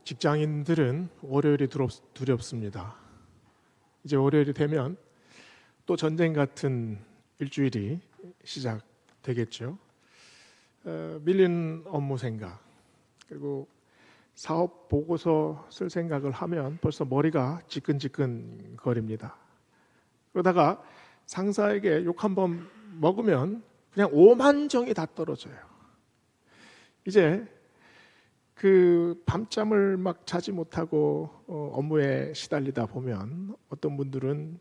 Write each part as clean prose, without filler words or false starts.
직장인들은 월요일이 두렵습니다. 이제 월요일이 되면 또 전쟁 같은 일주일이 시작되겠죠. 밀린 업무 생각, 그리고 사업 보고서 쓸 생각을 하면 벌써 머리가 지끈지끈 거립니다. 그러다가 상사에게 욕 한번 먹으면 그냥 오만정이 다 떨어져요. 이제 그 밤잠을 막 자지 못하고 업무에 시달리다 보면 어떤 분들은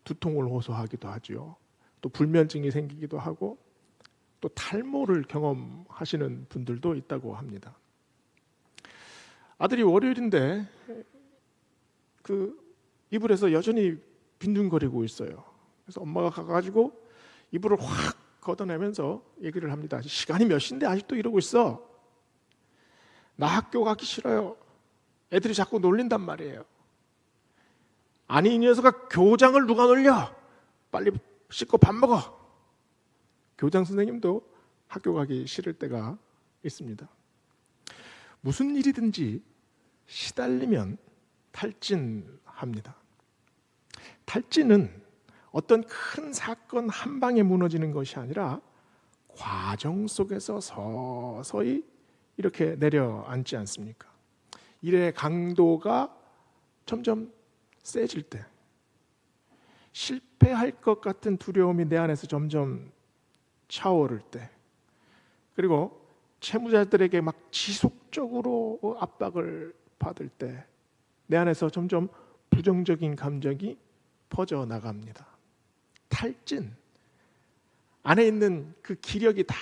두통을 호소하기도 하죠. 또 불면증이 생기기도 하고 또 탈모를 경험하시는 분들도 있다고 합니다. 아들이 월요일인데 그 이불에서 여전히 빈둥거리고 있어요. 그래서 엄마가 가가지고 이불을 확 걷어내면서 얘기를 합니다. 시간이 몇 시인데 아직도 이러고 있어? 나 학교 가기 싫어요. 애들이 자꾸 놀린단 말이에요. 아니, 이 녀석아, 교장을 누가 놀려? 빨리 씻고 밥 먹어. 교장 선생님도 학교 가기 싫을 때가 있습니다. 무슨 일이든지 시달리면 탈진합니다. 탈진은 어떤 큰 사건 한 방에 무너지는 것이 아니라 과정 속에서 서서히 이렇게 내려앉지 않습니까? 일의 강도가 점점 세질 때, 실패할 것 같은 두려움이 내 안에서 점점 차오를 때, 그리고 채무자들에게 막 지속적으로 압박을 받을 때 내 안에서 점점 부정적인 감정이 퍼져나갑니다. 탈진, 안에 있는 그 기력이 다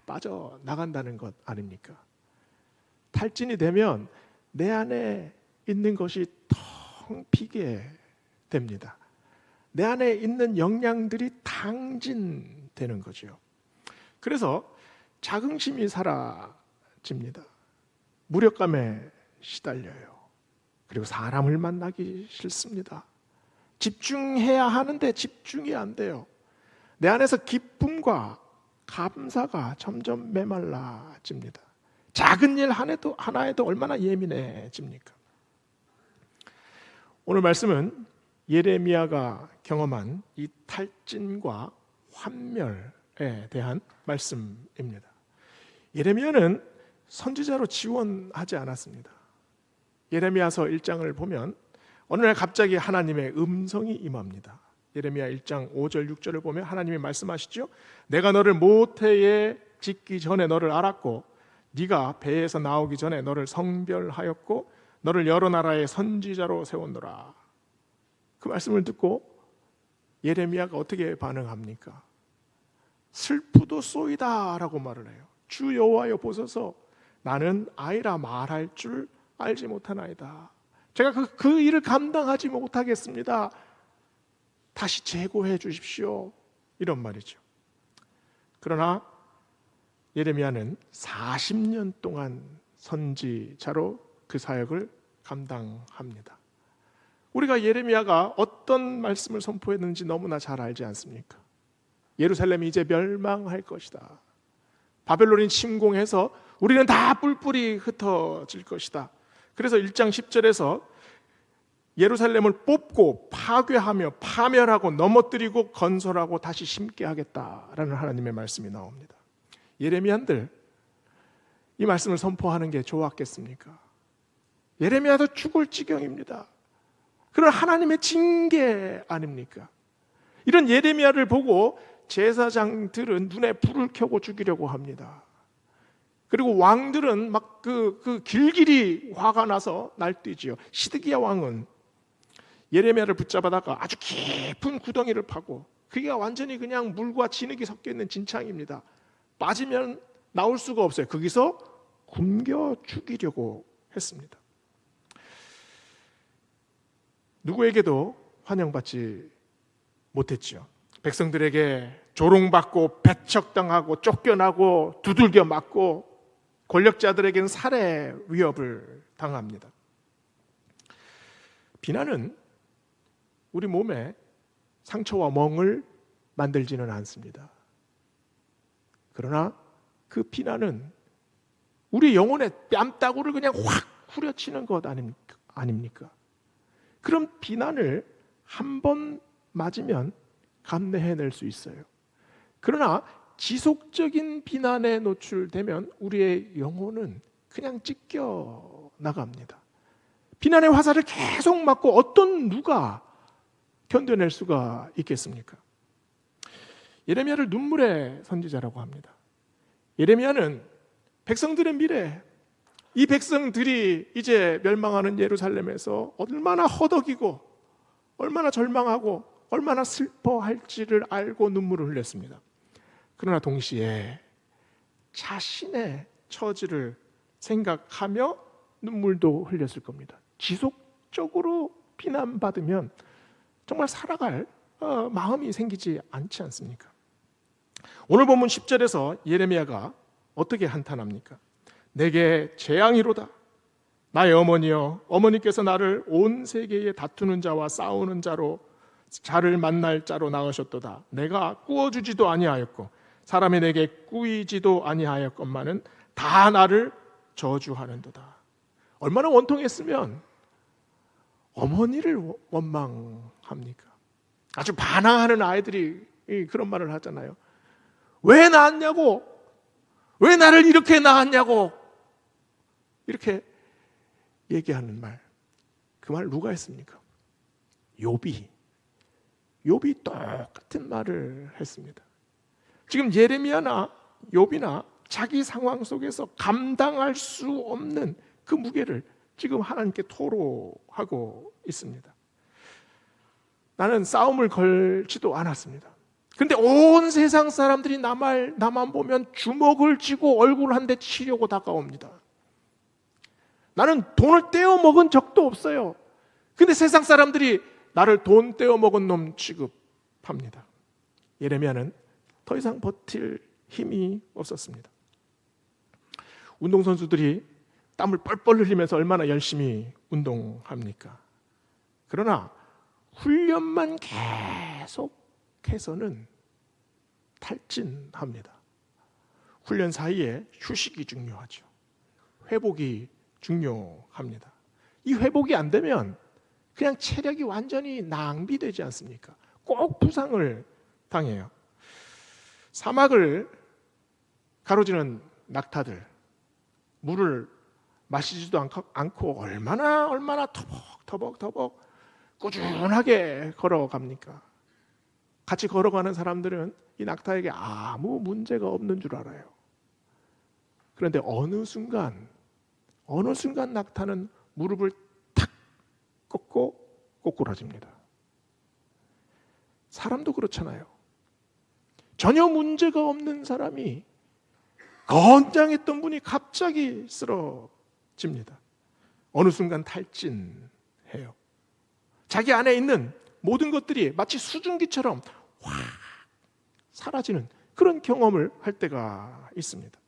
빠져나간다는 것 아닙니까? 탈진이 되면 내 안에 있는 것이 텅 비게 됩니다. 내 안에 있는 영양들이 탕진되는 거죠. 그래서 자긍심이 사라집니다. 무력감에 시달려요. 그리고 사람을 만나기 싫습니다. 집중해야 하는데 집중이 안 돼요. 내 안에서 기쁨과 감사가 점점 메말라집니다. 작은 일 하나에도 얼마나 예민해집니까? 오늘 말씀은 예레미야가 경험한 이 탈진과 환멸에 대한 말씀입니다. 예레미야는 선지자로 지원하지 않았습니다. 예레미야서 1장을 보면 어느 날 갑자기 하나님의 음성이 임합니다. 예레미야 1장 5절 6절을 보면 하나님이 말씀하시죠. 내가 너를 모태에 짓기 전에 너를 알았고 네가 배에서 나오기 전에 너를 성별하였고 너를 여러 나라의 선지자로 세웠노라. 그 말씀을 듣고 예레미야가 어떻게 반응합니까? 슬프도소이다 라고 말을 해요. 주 여호와여 보소서, 나는 아이라 말할 줄 알지 못하나이다. 제가 그 일을 감당하지 못하겠습니다. 다시 재고해 주십시오. 이런 말이죠. 그러나 예레미야는 40년 동안 선지자로 그 사역을 감당합니다. 우리가 예레미야가 어떤 말씀을 선포했는지 너무나 잘 알지 않습니까? 예루살렘이 이제 멸망할 것이다. 바벨론이 침공해서 우리는 다 뿔뿔이 흩어질 것이다. 그래서 1장 10절에서 예루살렘을 뽑고 파괴하며 파멸하고 넘어뜨리고 건설하고 다시 심게 하겠다라는 하나님의 말씀이 나옵니다. 예레미야들 이 말씀을 선포하는 게 좋았겠습니까? 예레미야도 죽을 지경입니다. 그런 하나님의 징계 아닙니까? 이런 예레미야를 보고 제사장들은 눈에 불을 켜고 죽이려고 합니다. 그리고 왕들은 막 그 길길이 화가 나서 날뛰지요. 시드기야 왕은 예레미야를 붙잡아다가 아주 깊은 구덩이를 파고, 그게 완전히 그냥 물과 진흙이 섞여 있는 진창입니다. 빠지면 나올 수가 없어요. 거기서 굶겨 죽이려고 했습니다. 누구에게도 환영받지 못했죠. 백성들에게 조롱받고 배척당하고 쫓겨나고 두들겨 맞고, 권력자들에게는 살해 위협을 당합니다. 비난은 우리 몸에 상처와 멍을 만들지는 않습니다. 그러나 그 비난은 우리 영혼의 뺨따구를 그냥 확 후려치는 것 아닙니까? 그런 비난을 한 번 맞으면 감내해낼 수 있어요. 그러나 지속적인 비난에 노출되면 우리의 영혼은 그냥 찢겨 나갑니다. 비난의 화살을 계속 맞고 어떤 누가 견뎌낼 수가 있겠습니까? 예레미야를 눈물의 선지자라고 합니다. 예레미야는 백성들의 미래, 이 백성들이 이제 멸망하는 예루살렘에서 얼마나 허덕이고 얼마나 절망하고 얼마나 슬퍼할지를 알고 눈물을 흘렸습니다. 그러나 동시에 자신의 처지를 생각하며 눈물도 흘렸을 겁니다. 지속적으로 비난받으면 정말 살아갈 마음이 생기지 않지 않습니까? 오늘 본문 10절에서 예레미야가 어떻게 한탄합니까? 내게 재앙이로다. 나의 어머니여, 어머니께서 나를 온 세계에 다투는 자와 싸우는 자를 만날 자로 낳으셨도다. 내가 꾸어주지도 아니하였고 사람이 내게 꾸이지도 아니하였건만은 다 나를 저주하는도다. 얼마나 원통했으면 어머니를 원망합니까? 아주 반항하는 아이들이 그런 말을 하잖아요. 왜 낳았냐고, 왜 나를 이렇게 낳았냐고, 이렇게 얘기하는 말. 그 말 누가 했습니까? 욥이 똑같은 말을 했습니다. 지금 예레미야나 욥이나 자기 상황 속에서 감당할 수 없는 그 무게를 지금 하나님께 토로하고 있습니다. 나는 싸움을 걸지도 않았습니다. 그런데 온 세상 사람들이 나만 보면 주먹을 쥐고 얼굴 한 대 치려고 다가옵니다. 나는 돈을 떼어 먹은 적도 없어요. 근데 세상 사람들이 나를 돈 떼어 먹은 놈 취급합니다. 예레미야는 더 이상 버틸 힘이 없었습니다. 운동선수들이 땀을 뻘뻘 흘리면서 얼마나 열심히 운동합니까? 그러나 훈련만 계속해서는 탈진합니다. 훈련 사이에 휴식이 중요하죠. 회복이 중요합니다. 이 회복이 안 되면 그냥 체력이 완전히 낭비되지 않습니까? 꼭 부상을 당해요. 사막을 가로지는 낙타들, 물을 마시지도 않고 얼마나 터벅터벅 꾸준하게 걸어갑니까? 같이 걸어가는 사람들은 이 낙타에게 아무 문제가 없는 줄 알아요. 그런데 어느 순간 낙타는 무릎을 탁 꺾고 꼬꾸라집니다. 사람도 그렇잖아요. 전혀 문제가 없는 사람이 건장했던 분이 갑자기 쓰러집니다. 어느 순간 탈진해요. 자기 안에 있는 모든 것들이 마치 수증기처럼 확 사라지는 그런 경험을 할 때가 있습니다.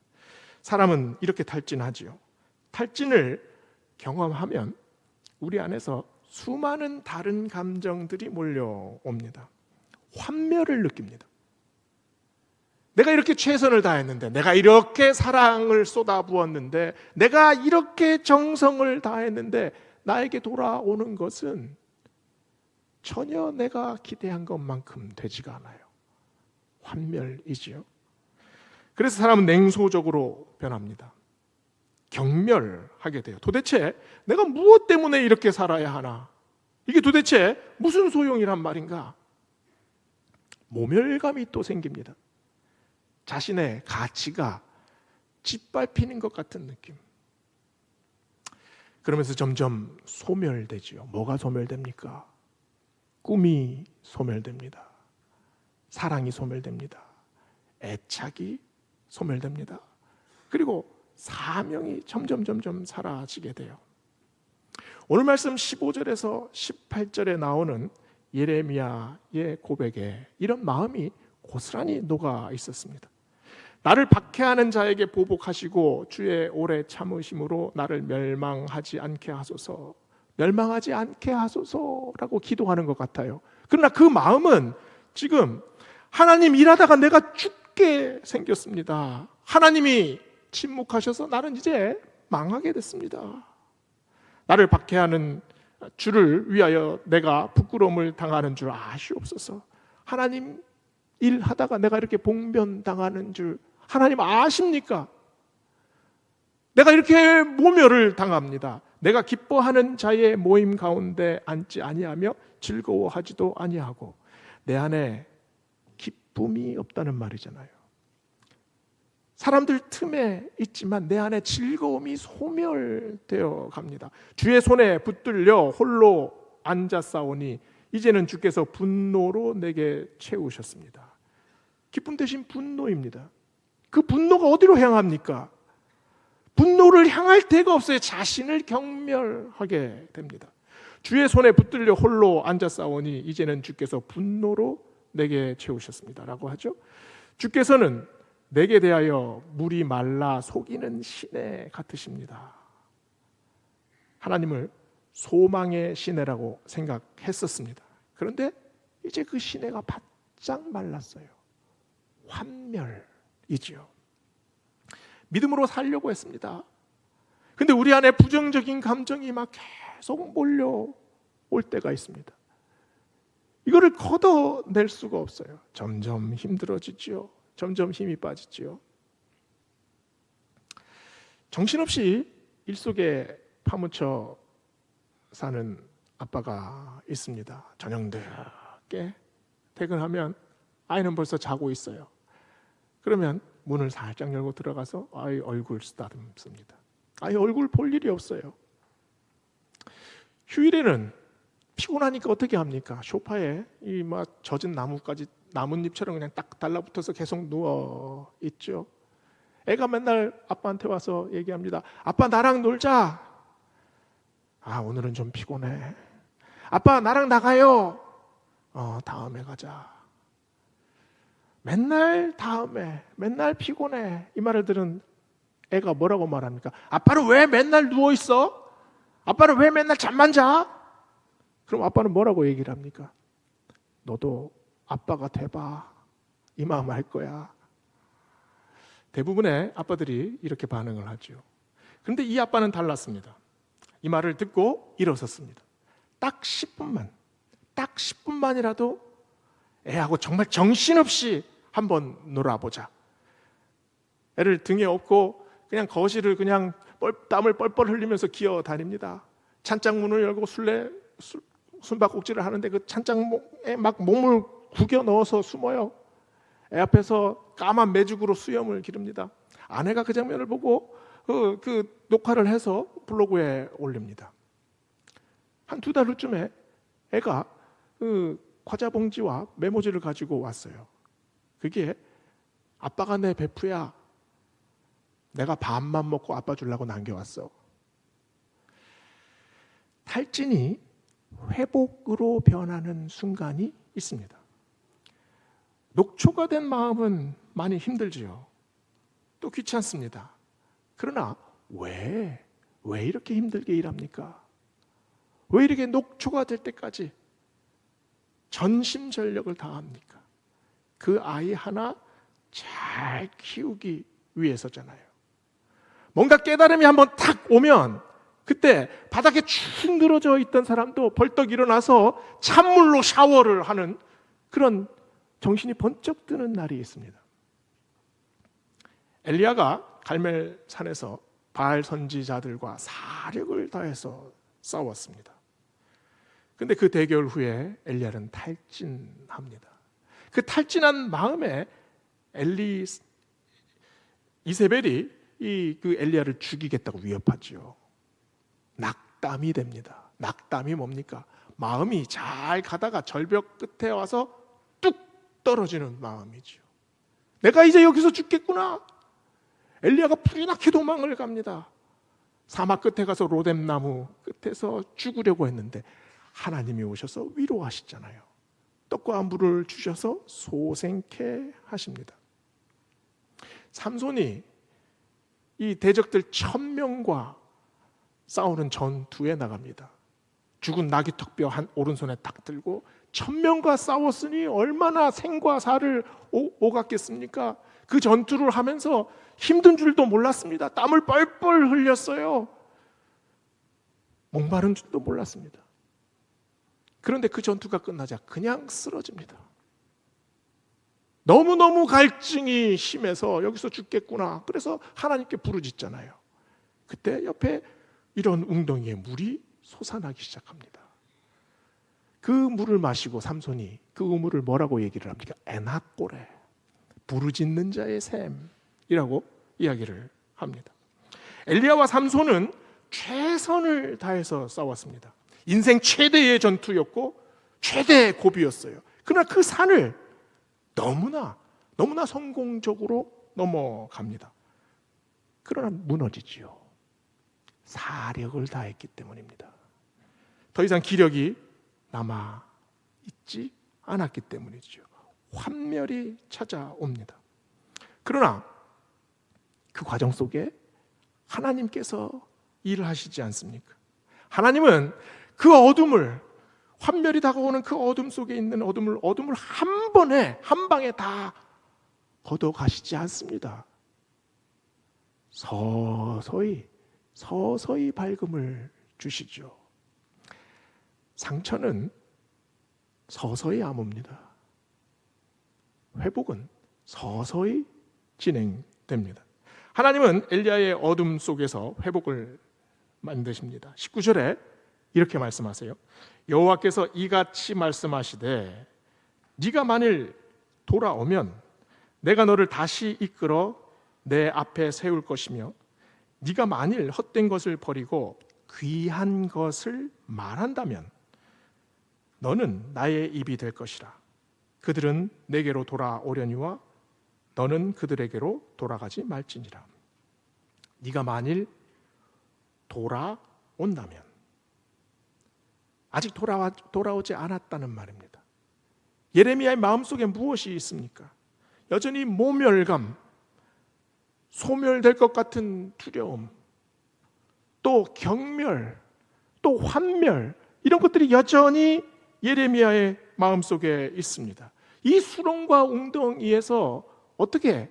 사람은 이렇게 탈진하지요. 탈진을 경험하면 우리 안에서 수많은 다른 감정들이 몰려옵니다. 환멸을 느낍니다. 내가 이렇게 최선을 다했는데, 내가 이렇게 사랑을 쏟아부었는데, 내가 이렇게 정성을 다했는데 나에게 돌아오는 것은 전혀 내가 기대한 것만큼 되지가 않아요. 환멸이지요. 그래서 사람은 냉소적으로 변합니다. 경멸하게 돼요. 도대체 내가 무엇 때문에 이렇게 살아야 하나? 이게 도대체 무슨 소용이란 말인가? 모멸감이 또 생깁니다. 자신의 가치가 짓밟히는 것 같은 느낌. 그러면서 점점 소멸되지요. 뭐가 소멸됩니까? 꿈이 소멸됩니다. 사랑이 소멸됩니다. 애착이 소멸됩니다. 그리고 사명이 점점 사라지게 돼요. 오늘 말씀 15절에서 18절에 나오는 예레미야의 고백에 이런 마음이 고스란히 녹아 있었습니다. 나를 박해하는 자에게 보복하시고 주의 오래 참으심으로 나를 멸망하지 않게 하소서, 멸망하지 않게 하소서라고 기도하는 것 같아요. 그러나 그 마음은 지금 하나님 일하다가 내가 죽게 생겼습니다. 하나님이 침묵하셔서 나는 이제 망하게 됐습니다. 나를 박해하는 주를 위하여 내가 부끄러움을 당하는 줄 아시옵소서. 하나님 일하다가 내가 이렇게 봉변당하는 줄 하나님 아십니까? 내가 이렇게 모멸을 당합니다. 내가 기뻐하는 자의 모임 가운데 앉지 아니하며 즐거워하지도 아니하고 내 안에 기쁨이 없다는 말이잖아요. 사람들 틈에 있지만 내 안에 즐거움이 소멸되어 갑니다. 주의 손에 붙들려 홀로 앉아 싸우니 이제는 주께서 분노로 내게 채우셨습니다. 기쁨 대신 분노입니다. 그 분노가 어디로 향합니까? 분노를 향할 데가 없어요. 자신을 경멸하게 됩니다. 주의 손에 붙들려 홀로 앉아 싸우니 이제는 주께서 분노로 내게 채우셨습니다 라고 하죠. 주께서는 내게 대하여 물이 말라 속이는 시내 같으십니다. 하나님을 소망의 시내라고 생각했었습니다. 그런데 이제 그 시내가 바짝 말랐어요. 환멸이지요. 믿음으로 살려고 했습니다. 근데 우리 안에 부정적인 감정이 막 계속 몰려올 때가 있습니다. 이거를 걷어낼 수가 없어요. 점점 힘들어지지요. 점점 힘이 빠지지요. 정신없이 일 속에 파묻혀 사는 아빠가 있습니다. 저녁 늦게 퇴근하면 아이는 벌써 자고 있어요. 그러면 문을 살짝 열고 들어가서 아이 얼굴 쓰다듬습니다. 아이 얼굴 볼 일이 없어요. 휴일에는 피곤하니까 어떻게 합니까? 소파에 이 막 젖은 나뭇잎처럼 그냥 딱 달라붙어서 계속 누워 있죠. 애가 맨날 아빠한테 와서 얘기합니다. 아빠 나랑 놀자. 아 오늘은 좀 피곤해. 아빠 나랑 나가요. 다음에 가자. 맨날 다음에, 맨날 피곤해. 이 말을 들은 애가 뭐라고 말합니까? 아빠는 왜 맨날 누워있어? 아빠는 왜 맨날 잠만 자? 그럼 아빠는 뭐라고 얘기를 합니까? 너도 아빠가 돼봐. 이 마음 할 거야. 대부분의 아빠들이 이렇게 반응을 하죠. 그런데 이 아빠는 달랐습니다. 이 말을 듣고 일어섰습니다. 딱 10분만이라도 애하고 정말 정신없이 한번 놀아보자. 애를 등에 업고 그냥 거실을 그냥 땀을 뻘뻘 흘리면서 기어 다닙니다. 찬장 문을 열고 숨바꼭질을 하는데 그 찬장에 막 몸을 구겨 넣어서 숨어요. 애 앞에서 까만 메죽으로 수염을 기릅니다. 아내가 그 장면을 보고 그 녹화를 해서 블로그에 올립니다. 한 2달 후쯤에 애가 그 과자 봉지와 메모지를 가지고 왔어요. 그게 아빠가 내 베프야. 내가 밥만 먹고 아빠 주려고 남겨왔어. 탈진이 회복으로 변하는 순간이 있습니다. 녹초가 된 마음은 많이 힘들지요. 또 귀찮습니다. 그러나 왜 이렇게 힘들게 일합니까? 왜 이렇게 녹초가 될 때까지 전심전력을 다합니까? 그 아이 하나 잘 키우기 위해서잖아요. 뭔가 깨달음이 한번 탁 오면 그때 바닥에 축 늘어져 있던 사람도 벌떡 일어나서 찬물로 샤워를 하는 그런 정신이 번쩍 드는 날이 있습니다. 엘리야가 갈멜산에서 바알 선지자들과 사력을 다해서 싸웠습니다. 그런데 그 대결 후에 엘리야는 탈진합니다. 그 탈진한 마음에 이세벨이 그 엘리야를 죽이겠다고 위협하죠. 낙담이 됩니다. 낙담이 뭡니까? 마음이 잘 가다가 절벽 끝에 와서 뚝 떨어지는 마음이죠. 내가 이제 여기서 죽겠구나. 엘리야가 불이 나게 도망을 갑니다. 사막 끝에 가서 로뎀나무 끝에서 죽으려고 했는데 하나님이 오셔서 위로하시잖아요. 떡과 물을 주셔서 소생케 하십니다. 삼손이 이 대적들 1000명과 싸우는 전투에 나갑니다. 죽은 나귀 턱뼈 한 오른손에 딱 들고 1000명과 싸웠으니 얼마나 생과 사를 오갔겠습니까? 그 전투를 하면서 힘든 줄도 몰랐습니다. 땀을 뻘뻘 흘렸어요. 목마른 줄도 몰랐습니다. 그런데 그 전투가 끝나자 그냥 쓰러집니다. 너무너무 갈증이 심해서 여기서 죽겠구나. 그래서 하나님께 부르짖잖아요. 그때 옆에 이런 웅덩이에 물이 솟아나기 시작합니다. 그 물을 마시고 삼손이 그 우물을 뭐라고 얘기를 합니까? 에나꼬레, 부르짖는 자의 샘이라고 이야기를 합니다. 엘리야와 삼손은 최선을 다해서 싸웠습니다. 인생 최대의 전투였고 최대의 고비였어요. 그러나 그 산을 너무나 성공적으로 넘어갑니다. 그러나 무너지지요. 사력을 다했기 때문입니다. 더 이상 기력이 남아있지 않았기 때문이죠. 환멸이 찾아옵니다. 그러나 그 과정 속에 하나님께서 일을 하시지 않습니까? 하나님은 그 어둠을, 환멸이 다가오는 그 어둠 속에 있는 어둠을 한 번에, 한 방에 다 걷어가시지 않습니다. 서서히 밝음을 주시죠. 상처는 서서히 아뭅니다. 회복은 서서히 진행됩니다. 하나님은 엘리야의 어둠 속에서 회복을 만드십니다. 19절에 이렇게 말씀하세요. 여호와께서 이같이 말씀하시되 네가 만일 돌아오면 내가 너를 다시 이끌어 내 앞에 세울 것이며 네가 만일 헛된 것을 버리고 귀한 것을 말한다면 너는 나의 입이 될 것이라. 그들은 내게로 돌아오려니와 너는 그들에게로 돌아가지 말지니라. 네가 만일 돌아온다면, 아직 돌아오지 않았다는 말입니다. 예레미야의 마음속에 무엇이 있습니까? 여전히 모멸감, 소멸될 것 같은 두려움, 또 경멸, 또 환멸, 이런 것들이 여전히 예레미야의 마음속에 있습니다. 이 수렁과 웅덩이에서 어떻게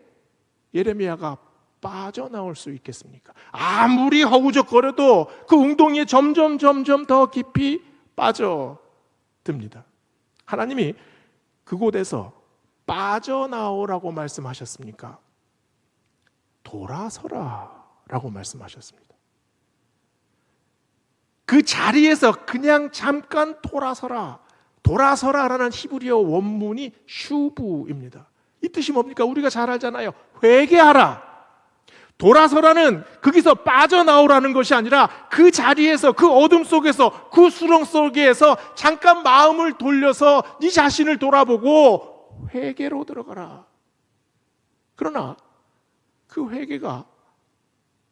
예레미야가 빠져나올 수 있겠습니까? 아무리 허우적거려도 그 웅덩이에 점점 더 깊이 빠져듭니다. 하나님이 그곳에서 빠져나오라고 말씀하셨습니까? 돌아서라 라고 말씀하셨습니다. 그 자리에서 그냥 잠깐 돌아서라라는 히브리어 원문이 슈부입니다. 이 뜻이 뭡니까? 우리가 잘 알잖아요. 회개하라. 돌아서라는 거기서 빠져나오라는 것이 아니라 그 자리에서, 그 어둠 속에서, 그 수렁 속에서 잠깐 마음을 돌려서 네 자신을 돌아보고 회개로 들어가라. 그러나 그 회개가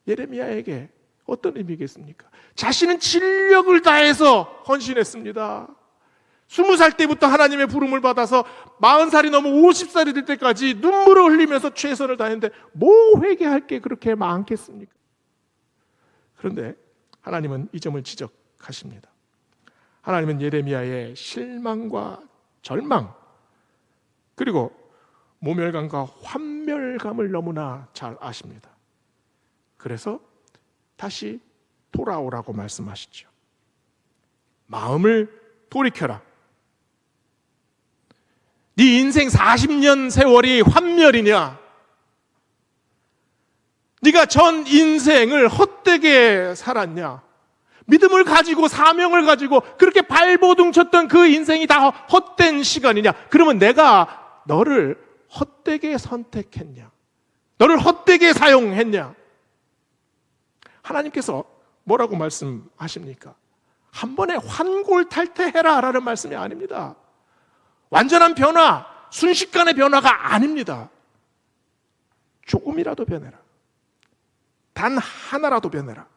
예레미야에게 어떤 의미겠습니까? 자신은 진력을 다해서 헌신했습니다. 20살 때부터 하나님의 부름을 받아서 40살이 넘어 50살이 될 때까지 눈물을 흘리면서 최선을 다했는데 뭐 회개할 게 그렇게 많겠습니까? 그런데 하나님은 이 점을 지적하십니다. 하나님은 예레미야의 실망과 절망, 그리고 모멸감과 환멸감을 너무나 잘 아십니다. 그래서 다시 돌아오라고 말씀하시죠. 마음을 돌이켜라. 네 인생 40년 세월이 환멸이냐? 네가 전 인생을 헛되게 살았냐? 믿음을 가지고 사명을 가지고 그렇게 발버둥 쳤던 그 인생이 다 헛된 시간이냐? 그러면 내가 너를 헛되게 선택했냐? 너를 헛되게 사용했냐? 하나님께서 뭐라고 말씀하십니까? 한 번에 환골탈태해라 라는 말씀이 아닙니다. 완전한 변화, 순식간의 변화가 아닙니다. 조금이라도 변해라. 단 하나라도 변해라.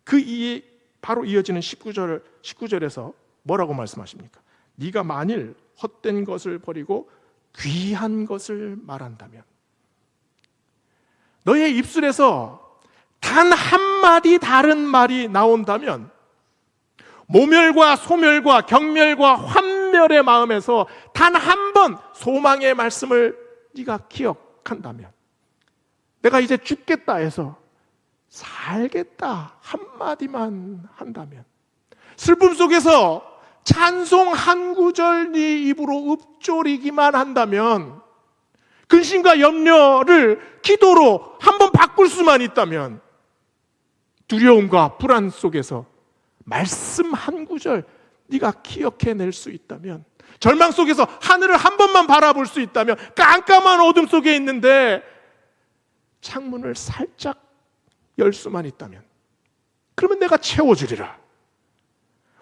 그 이에 바로 이어지는 19절에서 뭐라고 말씀하십니까? 네가 만일 헛된 것을 버리고 귀한 것을 말한다면, 너의 입술에서 단 한마디 다른 말이 나온다면, 모멸과 소멸과 경멸과 환멸의 마음에서 단 한 번 소망의 말씀을 네가 기억한다면, 내가 이제 죽겠다 해서 살겠다 한마디만 한다면, 슬픔 속에서 찬송 한 구절 네 입으로 읊조리기만 한다면, 근심과 염려를 기도로 한번 바꿀 수만 있다면, 두려움과 불안 속에서 말씀 한 구절 네가 기억해낼 수 있다면, 절망 속에서 하늘을 한 번만 바라볼 수 있다면, 깜깜한 어둠 속에 있는데 창문을 살짝 열 수만 있다면, 그러면 내가 채워주리라.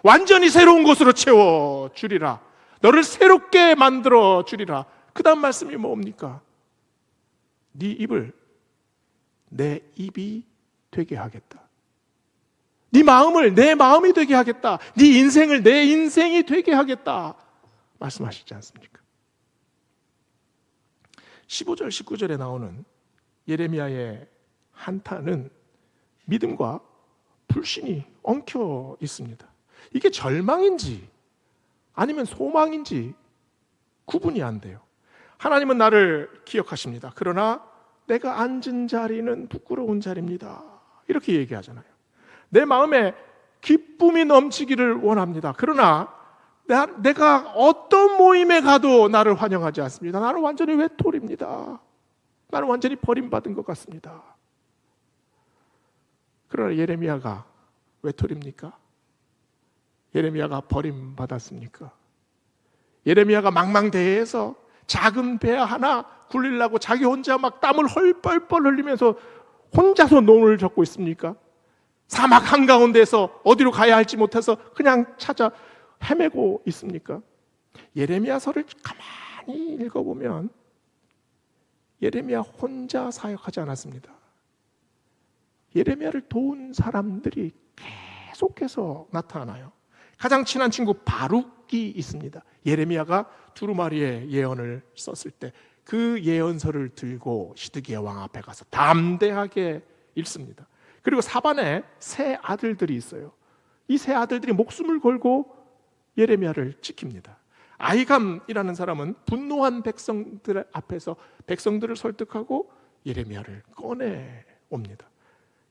완전히 새로운 곳으로 채워주리라. 너를 새롭게 만들어주리라. 그 다음 말씀이 뭡니까? 네 입을 내 입이 되게 하겠다. 네 마음을 내 마음이 되게 하겠다. 네 인생을 내 인생이 되게 하겠다 말씀하시지 않습니까? 15절 19절에 나오는 예레미야의 한탄은 믿음과 불신이 엉켜 있습니다. 이게 절망인지 아니면 소망인지 구분이 안 돼요. 하나님은 나를 기억하십니다. 그러나 내가 앉은 자리는 부끄러운 자리입니다. 이렇게 얘기하잖아요. 내 마음에 기쁨이 넘치기를 원합니다. 그러나 내가 어떤 모임에 가도 나를 환영하지 않습니다. 나는 완전히 외톨입니다. 나는 완전히 버림받은 것 같습니다. 그러나 예레미야가 외톨입니까? 예레미야가 버림받았습니까? 예레미야가 망망대해에서 작은 배 하나 굴리려고 자기 혼자 막 땀을 헐뻘뻘 흘리면서 혼자서 논을 젓고 있습니까? 사막 한가운데서 어디로 가야 할지 못해서 그냥 찾아 헤매고 있습니까? 예레미야서를 가만히 읽어보면 예레미야 혼자 사역하지 않았습니다. 예레미야를 도운 사람들이 계속해서 나타나요. 가장 친한 친구 바룩이 있습니다. 예레미야가 두루마리의 예언을 썼을 때 그 예언서를 들고 시드기야 왕 앞에 가서 담대하게 읽습니다. 그리고 사반에 세 아들들이 있어요. 이 세 아들들이 목숨을 걸고 예레미야를 지킵니다. 아히감이라는 사람은 분노한 백성들 앞에서 백성들을 설득하고 예레미야를 꺼내 옵니다.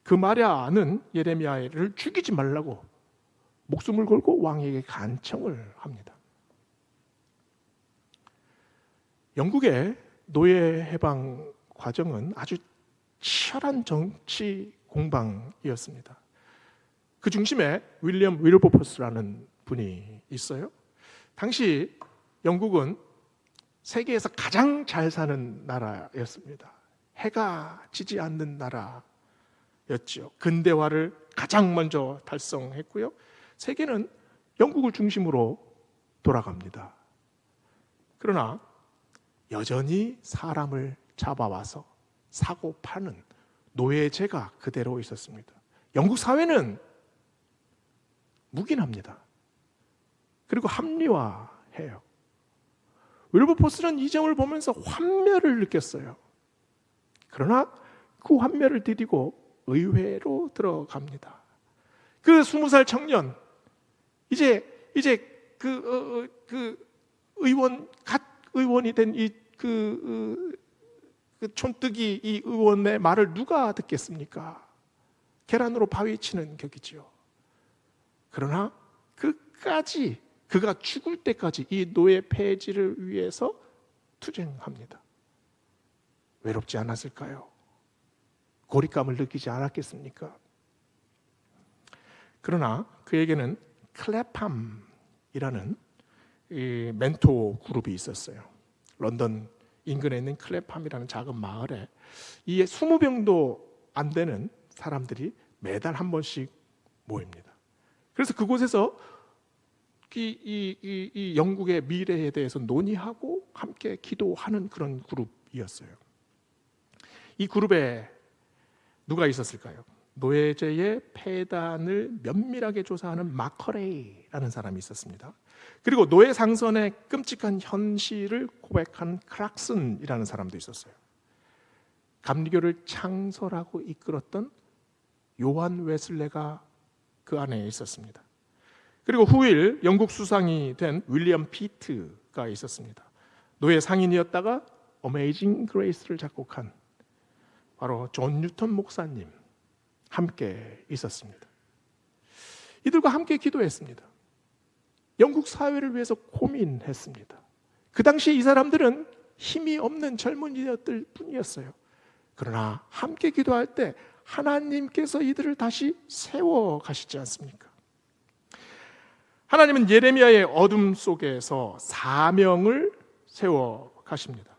그마랴는 예레미야를 죽이지 말라고 목숨을 걸고 왕에게 간청을 합니다. 영국의 노예 해방 과정은 아주 치열한 정치 공방이었습니다. 그 중심에 윌리엄 윌버포스라는 분이 있어요. 당시 영국은 세계에서 가장 잘 사는 나라였습니다. 해가 지지 않는 나라였죠. 근대화를 가장 먼저 달성했고요. 세계는 영국을 중심으로 돌아갑니다. 그러나 여전히 사람을 잡아와서 사고 파는 노예제가 그대로 있었습니다. 영국 사회는 묵인합니다. 그리고 합리화해요. 윌버포스는 이 점을 보면서 환멸을 느꼈어요. 그러나 그 환멸을 디디고 의회로 들어갑니다. 그 20살 청년, 이제 그 의원, 갓 의원이 된 그 촌뜨기 이 의원의 말을 누가 듣겠습니까? 계란으로 바위 치는 격이지요. 그러나 끝까지 그가 죽을 때까지 이 노예 폐지를 위해서 투쟁합니다. 외롭지 않았을까요? 고립감을 느끼지 않았겠습니까? 그러나 그에게는 클랩함이라는 이 멘토 그룹이 있었어요. 런던 인근에 있는 클랩함이라는 작은 마을에 이 20명도 안 되는 사람들이 매달 한 번씩 모입니다. 그래서 그곳에서 이 영국의 미래에 대해서 논의하고 함께 기도하는 그런 그룹이었어요. 이 그룹에 누가 있었을까요? 노예제의 폐단을 면밀하게 조사하는 마커레이라는 사람이 있었습니다. 그리고 노예 상선의 끔찍한 현실을 고백한 클락슨이라는 사람도 있었어요. 감리교를 창설하고 이끌었던 요한 웨슬레가 그 안에 있었습니다. 그리고 후일 영국 수상이 된 윌리엄 피트가 있었습니다. 노예 상인이었다가 어메이징 그레이스를 작곡한 바로 존 뉴턴 목사님, 함께 있었습니다. 이들과 함께 기도했습니다. 영국 사회를 위해서 고민했습니다. 그 당시 이 사람들은 힘이 없는 젊은이들 뿐이었어요. 그러나 함께 기도할 때 하나님께서 이들을 다시 세워 가시지 않습니까? 하나님은 예레미야의 어둠 속에서 사명을 세워 가십니다.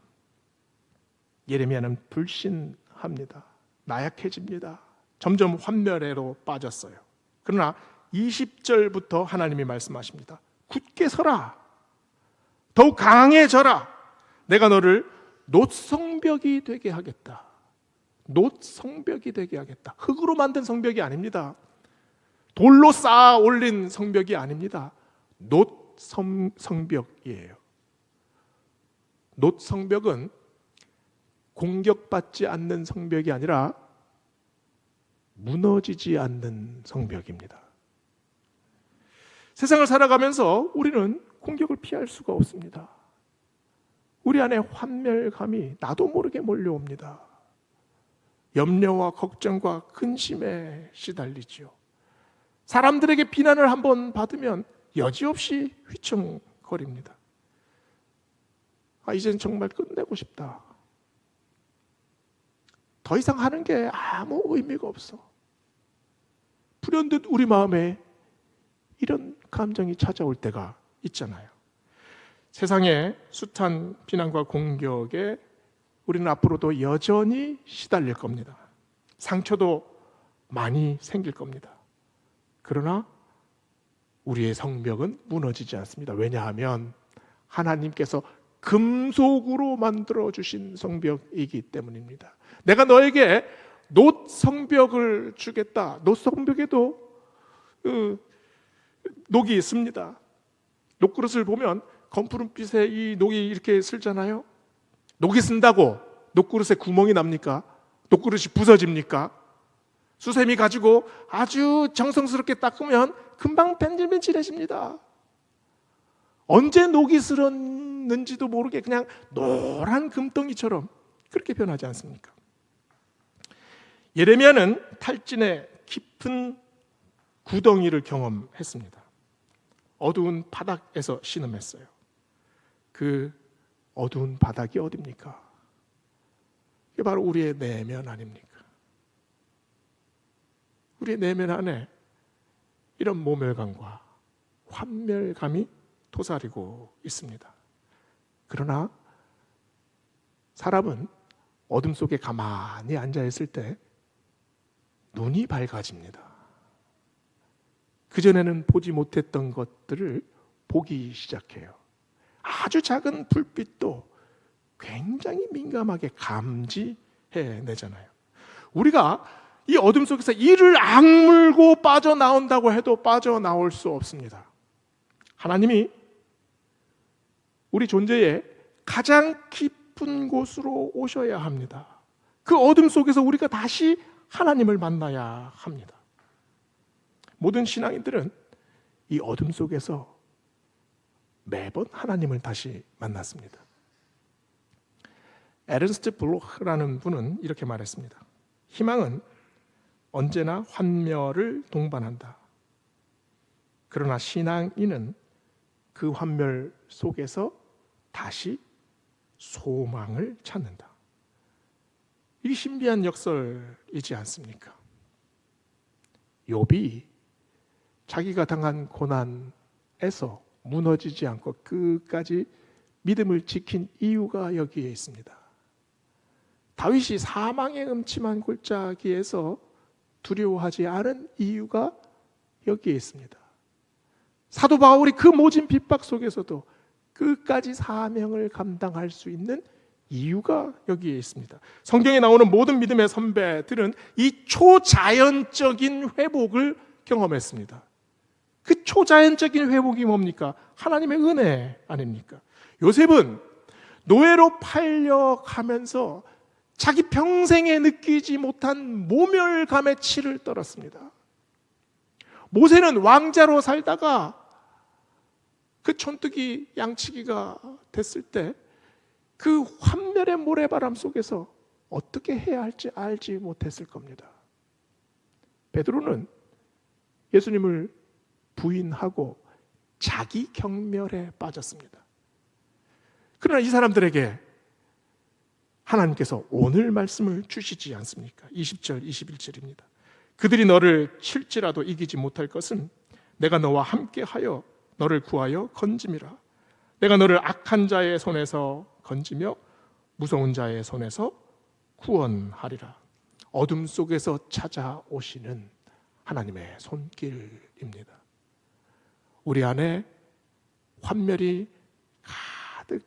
예레미야는 불신합니다. 나약해집니다. 점점 환멸해로 빠졌어요. 그러나 20절부터 하나님이 말씀하십니다. 굳게 서라. 더욱 강해져라. 내가 너를 놋성벽이 되게 하겠다. 놋성벽이 되게 하겠다. 흙으로 만든 성벽이 아닙니다. 돌로 쌓아 올린 성벽이 아닙니다. 놋성벽이에요. 놋성벽은 공격받지 않는 성벽이 아니라 무너지지 않는 성벽입니다. 세상을 살아가면서 우리는 공격을 피할 수가 없습니다. 우리 안에 환멸감이 나도 모르게 몰려옵니다. 염려와 걱정과 근심에 시달리지요. 사람들에게 비난을 한번 받으면 여지없이 휘청거립니다. 이젠 정말 끝내고 싶다. 더 이상 하는 게 아무 의미가 없어. 불현듯 우리 마음에 이런 감정이 찾아올 때가 있잖아요. 세상의 숱한 비난과 공격에 우리는 앞으로도 여전히 시달릴 겁니다. 상처도 많이 생길 겁니다. 그러나 우리의 성벽은 무너지지 않습니다. 왜냐하면 하나님께서 금속으로 만들어주신 성벽이기 때문입니다. 내가 너에게 놋 성벽을 주겠다. 놋 성벽에도 녹이 있습니다. 녹그릇을 보면 검푸른빛에 이 녹이 이렇게 슬잖아요. 녹이 쓴다고 녹그릇에 구멍이 납니까? 녹그릇이 부서집니까? 수세미 가지고 아주 정성스럽게 닦으면 금방 뺀질뺀질해집니다. 언제 녹이 슬었는지도 모르게 그냥 노란 금덩이처럼 그렇게 변하지 않습니까? 예레미야는 탈진의 깊은 구덩이를 경험했습니다. 어두운 바닥에서 신음했어요. 그 어두운 바닥이 어디입니까? 이게 바로 우리의 내면 아닙니까? 우리의 내면 안에 이런 모멸감과 환멸감이 도사리고 있습니다. 그러나 사람은 어둠 속에 가만히 앉아 있을 때 눈이 밝아집니다. 그전에는 보지 못했던 것들을 보기 시작해요. 아주 작은 불빛도 굉장히 민감하게 감지해내잖아요. 우리가 이 어둠 속에서 이를 악물고 빠져나온다고 해도 빠져나올 수 없습니다. 하나님이 우리 존재의 가장 깊은 곳으로 오셔야 합니다. 그 어둠 속에서 우리가 다시 하나님을 만나야 합니다. 모든 신앙인들은 이 어둠 속에서 매번 하나님을 다시 만났습니다. 에른스트 블로크라는 분은 이렇게 말했습니다. 희망은 언제나 환멸을 동반한다. 그러나 신앙인은 그 환멸 속에서 다시 소망을 찾는다. 이게 신비한 역설이지 않습니까? 욥이 자기가 당한 고난에서 무너지지 않고 끝까지 믿음을 지킨 이유가 여기에 있습니다. 다윗이 사망의 음침한 골짜기에서 두려워하지 않은 이유가 여기에 있습니다. 사도 바울이 그 모진 핍박 속에서도 끝까지 사명을 감당할 수 있는 이유가 여기에 있습니다. 성경에 나오는 모든 믿음의 선배들은 이 초자연적인 회복을 경험했습니다. 그 초자연적인 회복이 뭡니까? 하나님의 은혜 아닙니까? 요셉은 노예로 팔려가면서 자기 평생에 느끼지 못한 모멸감의 치를 떨었습니다. 모세는 왕자로 살다가 그 촌뜨기 양치기가 됐을 때 그 환멸의 모래바람 속에서 어떻게 해야 할지 알지 못했을 겁니다. 베드로는 예수님을 부인하고 자기 경멸에 빠졌습니다. 그러나 이 사람들에게 하나님께서 오늘 말씀을 주시지 않습니까? 20절, 21절입니다. 그들이 너를 칠지라도 이기지 못할 것은 내가 너와 함께하여 너를 구하여 건짐이라. 내가 너를 악한 자의 손에서 건지며 무서운 자의 손에서 구원하리라. 어둠 속에서 찾아오시는 하나님의 손길입니다. 우리 안에 환멸이 가득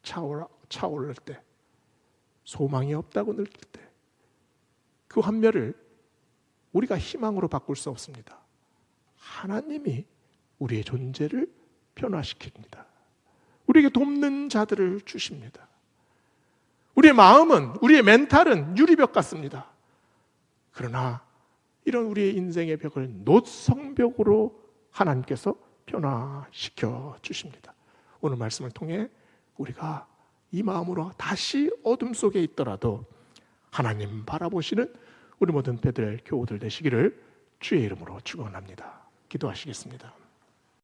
차오를 때, 소망이 없다고 느낄 때, 그 환멸을 우리가 희망으로 바꿀 수 없습니다. 하나님이 우리의 존재를 변화시킵니다. 우리에게 돕는 자들을 주십니다. 우리의 마음은, 우리의 멘탈은 유리벽 같습니다. 그러나 이런 우리의 인생의 벽을 노성벽으로 하나님께서 변화시켜 주십니다. 오늘 말씀을 통해 우리가 이 마음으로 다시 어둠 속에 있더라도 하나님 바라보시는 우리 모든 배들 교우들 되시기를 주의 이름으로 축원합니다. 기도하시겠습니다.